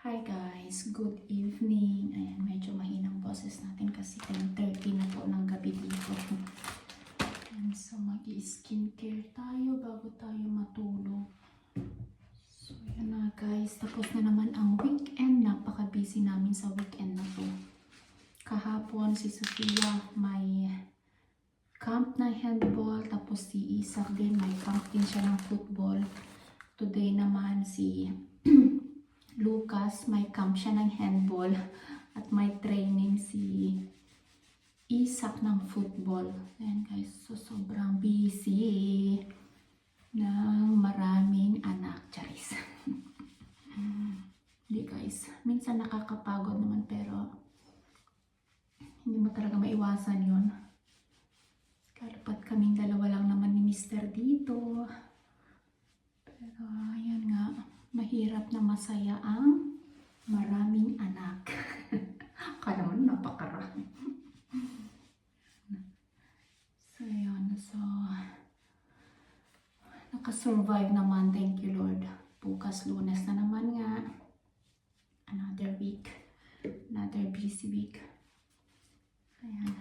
Hi guys, good evening. Ayan, medyo mahinang boses natin kasi 10:30 na po ng gabi dito. Ayan, so mag-skincare tayo bago tayo matulog. So yun na guys, tapos na naman ang weekend. Napaka-busy namin sa weekend na to. Kahapon si Sofia may camp na handball, tapos si Isaac din may camp din siya ng football. Today naman si Lucas, may camp siya ng handball at may training si Isaac ng football. Ayan guys, so sobrang busy ng maraming anak, Charis. Hindi guys, minsan nakakapagod naman pero hindi mo talaga maiwasan yun. Kalapat kaming dalawa lang naman ni Mr. dito. Pero ayan nga, mahirap na masaya ang maraming anak. Kala mo napakarami. So yun, so nakasurvive naman, thank you Lord. Bukas Lunes na naman nga. Another week. Another busy week. Ayan.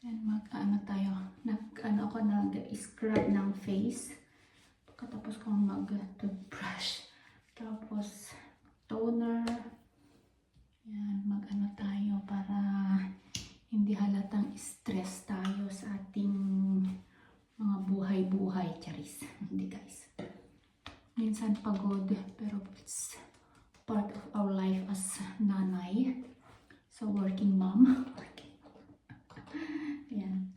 Ayan, mag-ano tayo, ako nag-scrub ng face. Pagkatapos kong mag-toothbrush. Tapos, toner. Ayan, mag-ano tayo para hindi halatang stress tayo sa ating mga buhay-buhay, Charis. Hindi guys. Minsan pagod, pero it's part of our life as nanay. So, working mom. Ayan.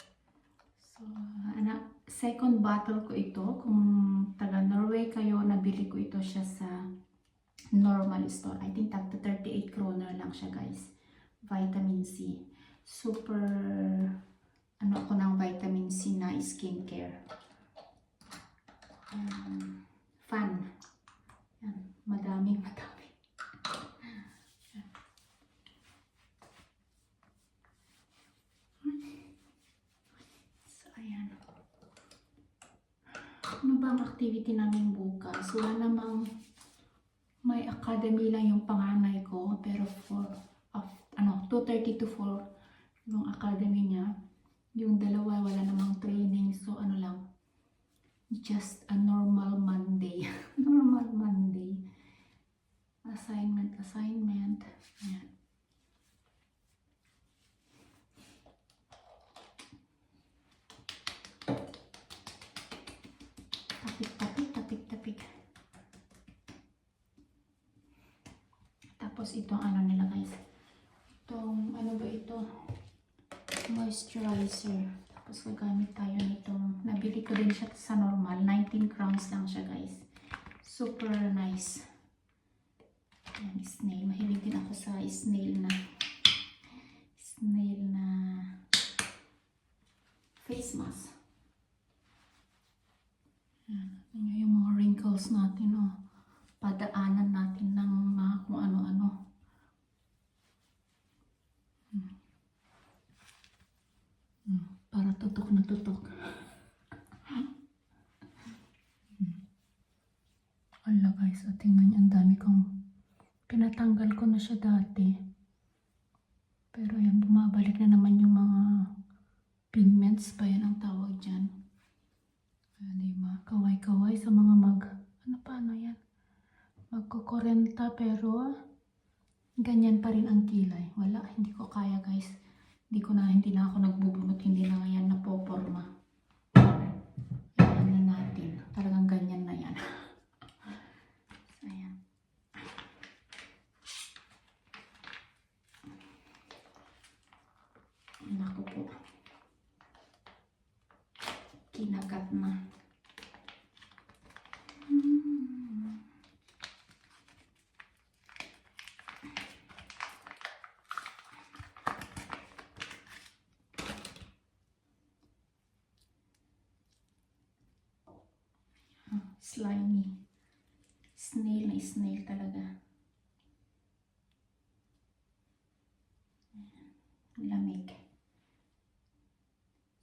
So, second bottle ko ito. Kung taga Norway kayo, nabili ko ito siya sa normal store. I think tagta 38 kroner lang siya guys. Vitamin C. Super, ako ng vitamin C na skincare. Fun. Ayan. Madami. Ayan. Ano ba ang activity namin bukas? Wala namang may academy lang yung panganay ko, pero 2:30 to 4 yung academy niya. Yung dalawa wala namang training, so ano lang, just a normal Monday. Normal Monday. Assignment. Ayan. Tapik. Tapos itong ano nila guys. Itong ano ba ito? Moisturizer. Tapos gagamit tayo nitong, nabili ko din siya sa normal. 19 crowns lang siya guys. Super nice. Ayan, snail. Mahilig din ako sa snail na face mask. Ayan yung mga wrinkles natin, oh. Padaanan natin ng mga kung ano-ano. Para tutok na tutok. Ala guys, tingnan niyo, ang dami kong pinatanggal ko na siya dati. Pero yan, bumabalik na naman yung mga pigments pa, yan ang tawag dyan. Diba? Kaway-kaway sa mga paano yan? Magkukurenta pero ganyan pa rin ang kilay. Wala, hindi ko kaya guys. Hindi na ako nagbubunot, hindi na yan napoporma. Yan na natin. Talagang ganyan na yan. Ayan. Naku po. Kinagat na. Slimy. Snail talaga. Lamig.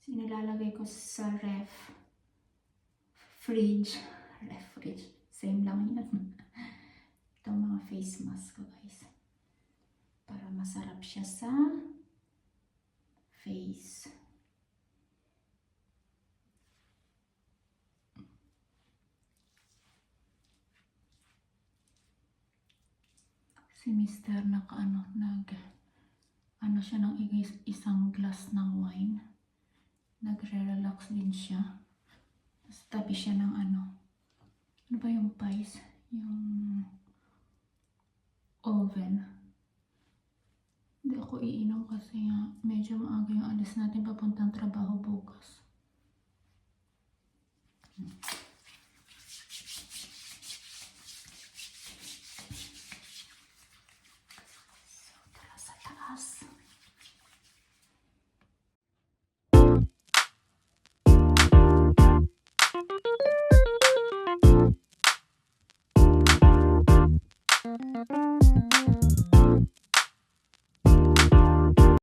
Nilalagay ko sa fridge. Leverage. Same lang yan. Ito mga face mask ko guys. Para masarap siya sa face. Si Mr. ano siya ng isang glass ng wine. Nagre-relax din siya. Tapos tabi siya ng ano ba yung pies? Yung oven. Hindi ako iinom kasi nga medyo maaga yung alis natin papuntang trabaho bukas. So, tara sa taas.